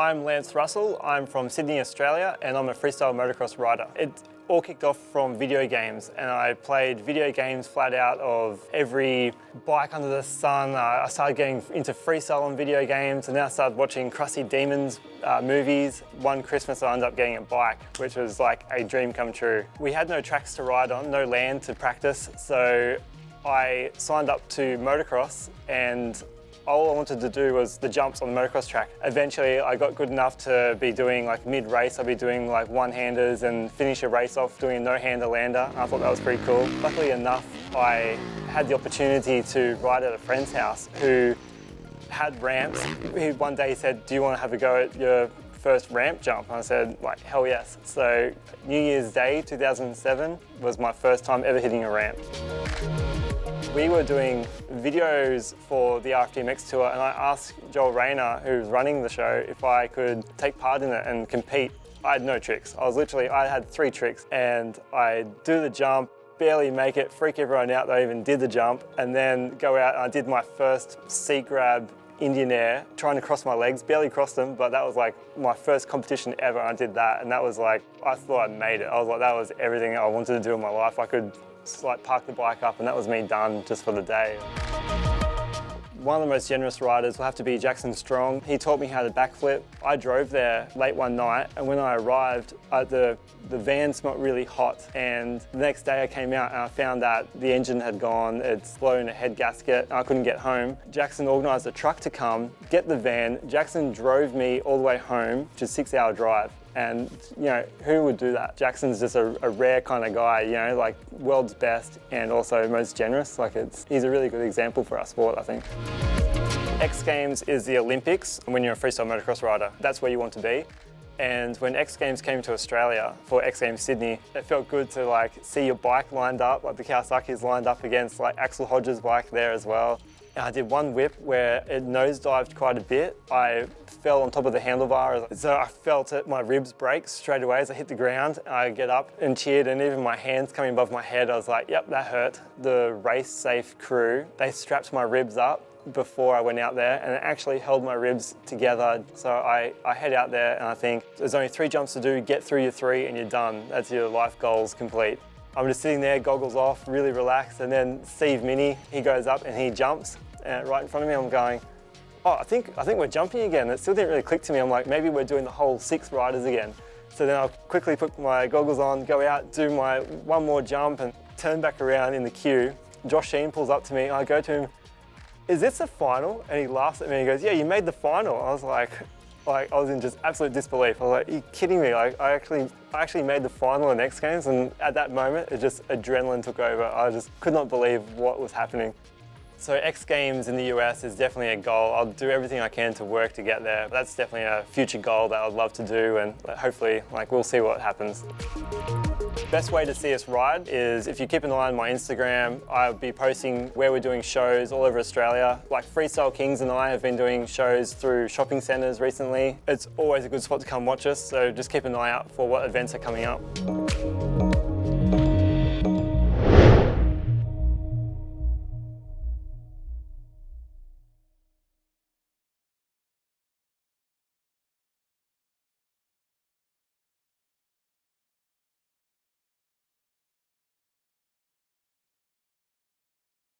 I'm Lance Russell. I'm from Sydney, Australia, and I'm a freestyle motocross rider. It all kicked off from video games, and I played video games flat out of every bike under the sun. I started getting into freestyle on video games, and then I started watching Crusty Demons movies. One Christmas I ended up getting a bike, which was like a dream come true. We had no tracks to ride on, no land to practice, so I signed up to motocross, and all I wanted to do was the jumps on the motocross track. Eventually I got good enough to be doing like mid-race, I'd be doing like one-handers and finish a race off doing a no-hander lander. I thought that was pretty cool. Luckily enough, I had the opportunity to ride at a friend's house who had ramps. One day he said, "Do you want to have a go at your first ramp jump?" And I said, like, hell yes. So New Year's Day 2007 was my first time ever hitting a ramp. We were doing videos for the FMX tour, and I asked Joel Rayner, who was running the show, if I could take part in it and compete. I had no tricks. I had 3 tricks, and I'd do the jump, barely make it, freak everyone out that I even did the jump, and then go out and I did my first seat grab Indian air, trying to cross my legs, barely crossed them, but that was like my first competition ever. I did that, and that was like, I thought I made it. I was like, that was everything I wanted to do in my life. I could like park the bike up, and that was me done just for the day. One of the most generous riders will have to be Jackson Strong. He taught me how to backflip. I drove there late one night, and when I arrived, the van smelled really hot, and the next day I came out and I found that the engine had gone, it's blown a head gasket, and I couldn't get home. Jackson organised a truck to come, get the van. Jackson drove me all the way home, which is a 6-hour drive. And, you know, who would do that? Jackson's just a rare kind of guy, you know, like world's best and also most generous. Like he's a really good example for our sport, I think. X Games is the Olympics when you're a freestyle motocross rider. That's where you want to be. And when X Games came to Australia for X Games Sydney, it felt good to like see your bike lined up, like the Kawasaki's lined up against like Axel Hodges' bike there as well. And I did one whip where it nosedived quite a bit. I fell on top of the handlebar, so I felt it, my ribs break straight away as I hit the ground. I get up and cheered, and even my hands coming above my head, I was like, yep, that hurt. The race safe crew, they strapped my ribs up before I went out there, and it actually held my ribs together. So I head out there and I think there's only 3 jumps to do, get through your 3 and you're done. That's your life goals complete. I'm just sitting there, goggles off, really relaxed, and then Steve Minnie, he goes up and he jumps right in front of me. I'm going, oh, I think we're jumping again. It still didn't really click to me. I'm like, maybe we're doing the whole 6 riders again. So then I'll quickly put my goggles on, go out, do my one more jump and turn back around in the queue. Josh Sheen pulls up to me, and I go to him, "Is this the final?" And he laughs at me and he goes, "Yeah, you made the final." I was like I was in just absolute disbelief. I was like, "Are you kidding me?" Like, I actually made the final in X Games, and at that moment, it just adrenaline took over. I just could not believe what was happening. So X Games in the US is definitely a goal. I'll do everything I can to work to get there. That's definitely a future goal that I'd love to do, and hopefully, like, we'll see what happens. Best way to see us ride is if you keep an eye on my Instagram. I'll be posting where we're doing shows all over Australia. Like Freestyle Kings and I have been doing shows through shopping centres recently. It's always a good spot to come watch us, so just keep an eye out for what events are coming up.